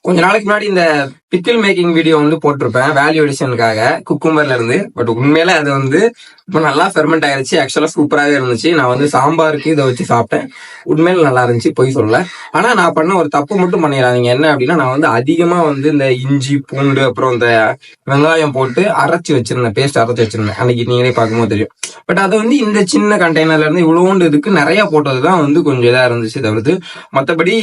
கொஞ்ச நாளைக்கு முன்னாடி இந்த பிக்கிள் மேக்கிங் வீடியோ வந்து போட்டிருப்பேன் வேல்யூ எடிஷனுக்காக குக்கும்பர்ல இருந்து. பட் உண்மையில அது வந்து இப்போ நல்லா ஃபெர்மெண்ட் ஆயிருச்சு. ஆக்சுவலா சூப்பராகவே இருந்துச்சு. நான் வந்து சாம்பாருக்கு இதை வச்சு சாப்பிட்டேன். உண்மையில நல்லா இருந்துச்சு, பொய் சொல்லல. ஆனா நான் பண்ண ஒரு தப்பு மட்டும் பண்ணிடாதீங்க. என்ன அப்படின்னா, நான் வந்து அதிகமா வந்து இந்த இஞ்சி பூண்டு அப்புறம் இந்த வெங்காயம் போட்டு அரைச்சி வச்சிருந்தேன், பேஸ்ட் அரைச்சி வச்சிருந்தேன். அன்னைக்கு நீங்களே பார்க்கும்போது தெரியும். பட் அதை வந்து இந்த சின்ன கண்டெய்னர்ல இருந்து இவ்வளோண்டு இதுக்கு நிறைய போட்டதுதான் வந்து கொஞ்சம் இதா இருந்துச்சு. தவிர்த்து மற்றபடி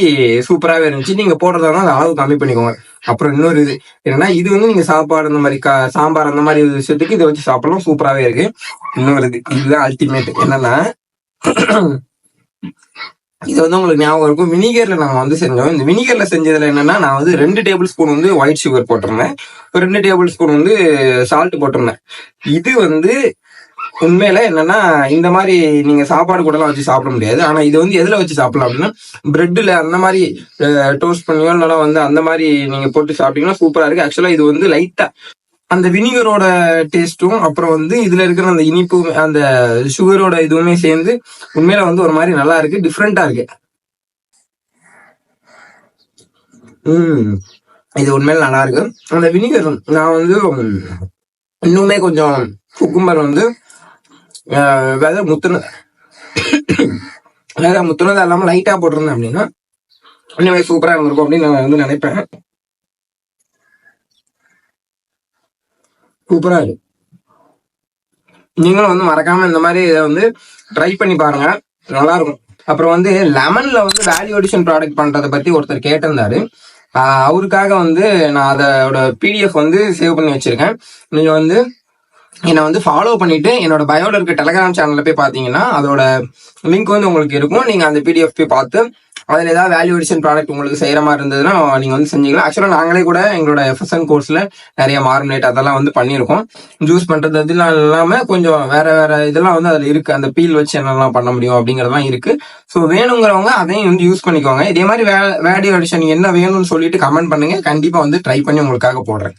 சூப்பராகவே இருந்துச்சு. நீங்க போடுறதா அந்த அளவு கம்மி பண்ணிக்கோங்க. அப்புறம் இன்னொரு இது என்னன்னா, இது வந்து நீங்க சாப்பாடு அந்த மாதிரி சாம்பார் அந்த மாதிரி விஷயத்துக்கு இதை வச்சு சாப்பிடலாம், சூப்பராகவே இருக்கு. இன்னொரு இதுதான் அல்டிமேட் என்னன்னா, இது வந்து உங்களுக்கு ஞாபகம் இருக்கும், வினிகர்ல நாங்க வந்து செஞ்சோம். இந்த வினிகர்ல செஞ்சதுல என்னன்னா, நான் வந்து 2 டேபிள் ஸ்பூன் வந்து ஒயிட் சுகர் போட்டிருந்தேன், 2 டேபிள் ஸ்பூன் வந்து சால்ட் போட்டிருந்தேன். இது வந்து உண்மையில என்னன்னா, இந்த மாதிரி நீங்க சாப்பாடு கூட எல்லாம் வச்சு சாப்பிட முடியாது. ஆனா இது வந்து எதுல வச்சு சாப்பிடலாம் அப்படின்னா, பிரெட்ல அந்த மாதிரி டோஸ்ட் பண்ணியோ இல்லைன்னா வந்து அந்த மாதிரி நீங்க போட்டு சாப்பிட்டீங்கன்னா சூப்பரா இருக்கு. ஆக்சுவலா இது வந்து லைட்டா அந்த வினிகரோட டேஸ்ட்டும் அப்புறம் வந்து இதுல இருக்கிற அந்த இனிப்பு அந்த சுகரோட இதுவுமே சேர்ந்து உண்மையில வந்து ஒரு மாதிரி நல்லா இருக்கு, டிஃப்ரெண்டா இருக்கு. இது உண்மையில நல்லா இருக்கு. அந்த வினிகர் நான் வந்து இன்னுமே கொஞ்சம் குக்கும்பர் வந்து விதை முத்துனது இல்லாம லைட்டா போட்டிருந்தேன் அப்படின்னா இன்னுமே சூப்பரா இருந்திருக்கும் அப்படின்னு நான் வந்து நினைப்பேன். சூப்பரா இருக்கு. நீங்களும் வந்து மறக்காம இந்த மாதிரி இதை வந்து ட்ரை பண்ணி பாருங்க, நல்லா இருக்கும். அப்புறம் வந்து லெமன்ல வந்து வேல்யூ அடிஷன் ப்ராடக்ட் பண்றதை பத்தி ஒருத்தர் கேட்டிருந்தாரு. அவருக்காக வந்து நான் அதோட பிடிஎஃப் வந்து சேவ் பண்ணி வச்சிருக்கேன். நீங்க வந்து என்னை வந்து ஃபாலோ பண்ணிட்டு என்னோட பயோல இருக்க டெலகிராம் சேனல்ல போய் பாத்தீங்கன்னா அதோட லிங்க் வந்து உங்களுக்கு இருக்கும். நீங்க அந்த பிடிஎஃப் போய் பார்த்து அதில் ஏதாவது வேல்யூ அடிஷன் ப்ராடக்ட் உங்களுக்கு செய்யற மாதிரி இருந்ததுன்னா நீங்க வந்து செஞ்சீங்களா. ஆக்சுவலா நாங்களே கூட எங்களோட எஃப்எஸ்என் கோர்ஸ்ல நிறைய மார்மினேட் அதெல்லாம் வந்து பண்ணியிருக்கோம். ஜூஸ் பண்றது இதெல்லாம் இல்லாம கொஞ்சம் வேற வேற இதெல்லாம் வந்து அதுல இருக்கு. அந்த பீல் வச்சு என்னெல்லாம் பண்ண முடியும் அப்படிங்கறதெல்லாம் இருக்கு. ஸோ வேணுங்கிறவங்க அதையும் வந்து யூஸ் பண்ணிக்கோங்க. இதே மாதிரி வேல்யூ அடிஷன் என்ன வேணும்னு சொல்லிட்டு கமெண்ட் பண்ணுங்க, கண்டிப்பா வந்து ட்ரை பண்ணி உங்களுக்காக போடுறேன்.